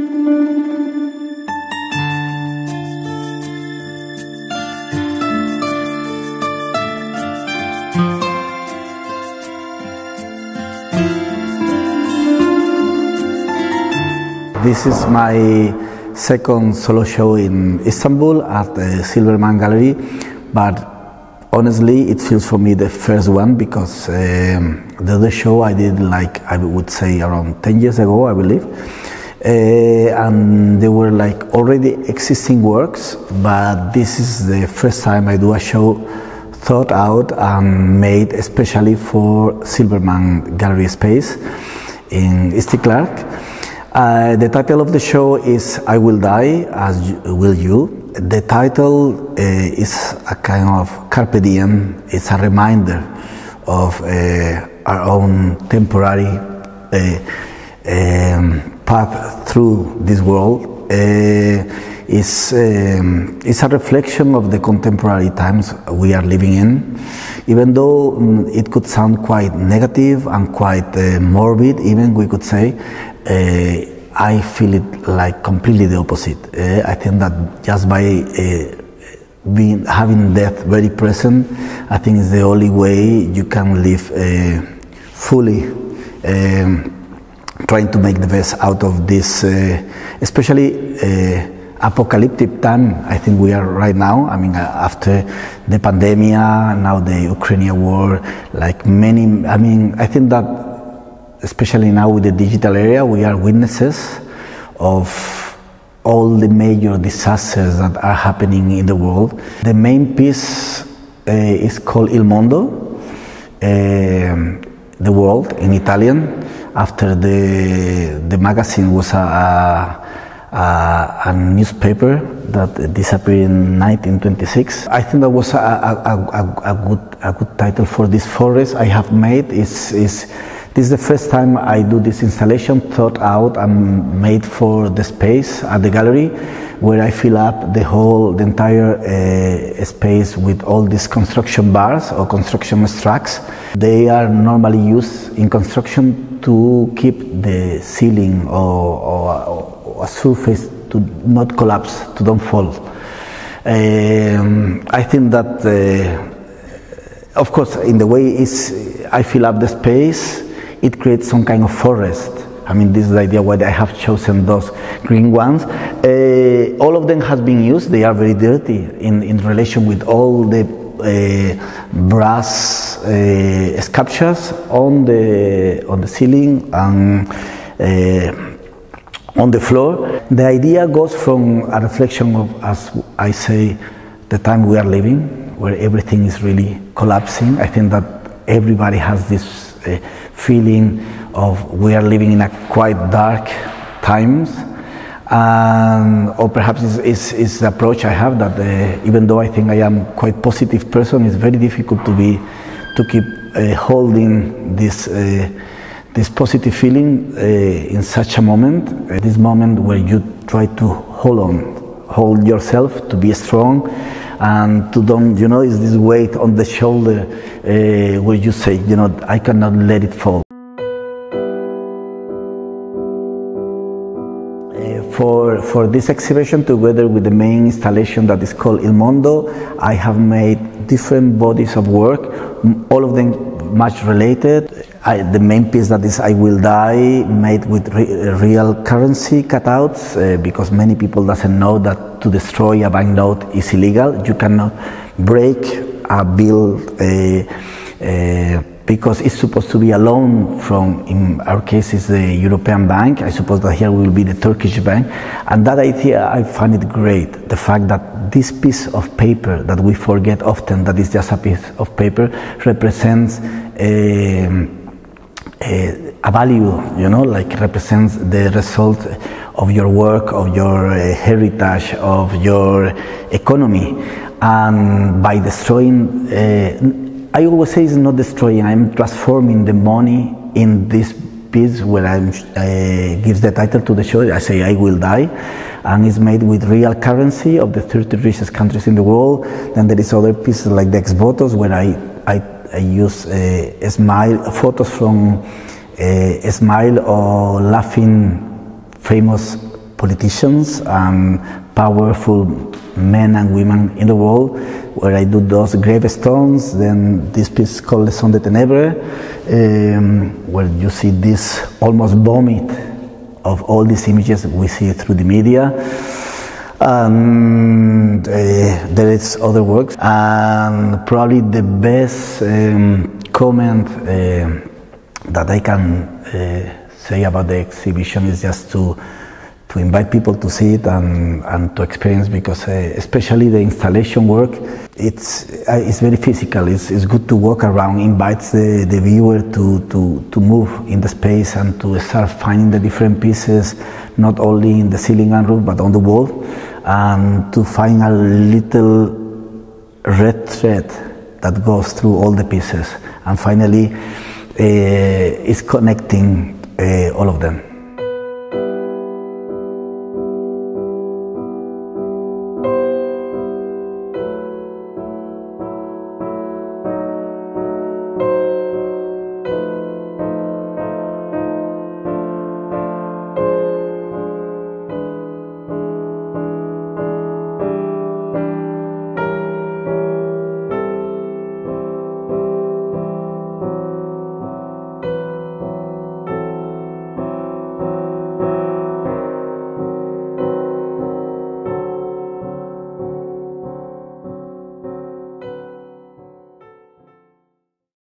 This is my second solo show in Istanbul at the Zilberman Gallery, but honestly it feels for me the first one because the other show I did, like I would say, around 10 years ago, I believe, and they were like already existing works, but this is the first time I do a show thought out and made especially for Zilberman Gallery space in Istiklal. The title of the show is I Will Die, As Will You. The title is a kind of carpe diem. It's a reminder of our own temporary path through this world. It's a reflection of the contemporary times we are living in. Even though it could sound quite negative and quite morbid, even we could say, I feel it like completely the opposite. I think that just by having death very present, I think is the only way you can live fully, trying to make the best out of this, especially apocalyptic time I think we are right now. I mean, after the pandemic, now the Ukrainian war, like many, I mean, I think that especially now with the digital area, we are witnesses of all the major disasters that are happening in the world. The main piece is called Il Mondo, the world in Italian, after the magazine was a newspaper that disappeared in 1926. I think that was a good title for this forest I have made. This is the first time I do this installation thought out and made for the space at the gallery, where I fill up the entire space with all these construction bars or construction struts. They are normally used in construction to keep the ceiling or a surface to not collapse, to don't fall. I think that, of course, in the way I fill up the space, it creates some kind of forest. I mean, this is the idea why I have chosen those green ones. All of them has been used. They are very dirty in relation with all the brass sculptures on the ceiling and on the floor. The idea goes from a reflection of, as I say, the time we are living, where everything is really collapsing. I think that everybody has this feeling of we are living in a quite dark times, or perhaps it's the approach I have that even though I think I am quite positive person, it's very difficult to keep holding this positive feeling in such a moment, this moment where you try to hold yourself, to be strong, and to don't, is this weight on the shoulder where you say, I cannot let it fall. For this exhibition, together with the main installation that is called Il Mondo, I have made different bodies of work, all of them much related. The main piece that is I Will Die, made with real currency cutouts, because many people doesn't know that to destroy a banknote is illegal. You cannot break a bill because it's supposed to be a loan from, in our case, is the European bank. I suppose that here will be the Turkish bank. And that idea, I find it great. The fact that this piece of paper that we forget often, that is just a piece of paper, represents a value, like represents the result of your work, of your heritage, of your economy. And by destroying, I always say it's not destroying, I'm transforming the money in this piece where I gives the title to the show. I say I Will Die, and it's made with real currency of the 30 richest countries in the world. Then there is other pieces like the ex-votos where I use photos from a smile or laughing famous politicians and powerful men and women in the world, where I do those gravestones. Then this piece called Leçon de Ténèbres, where you see this almost vomit of all these images we see through the media. And there is other works, and probably the best comment that I can say about the exhibition is just to invite people to see it and to experience, because especially the installation work, it's very physical. It's good to walk around, invites the viewer to move in the space and to start finding the different pieces, not only in the ceiling and roof but on the wall, and to find a little red thread that goes through all the pieces, and finally it's connecting all of them.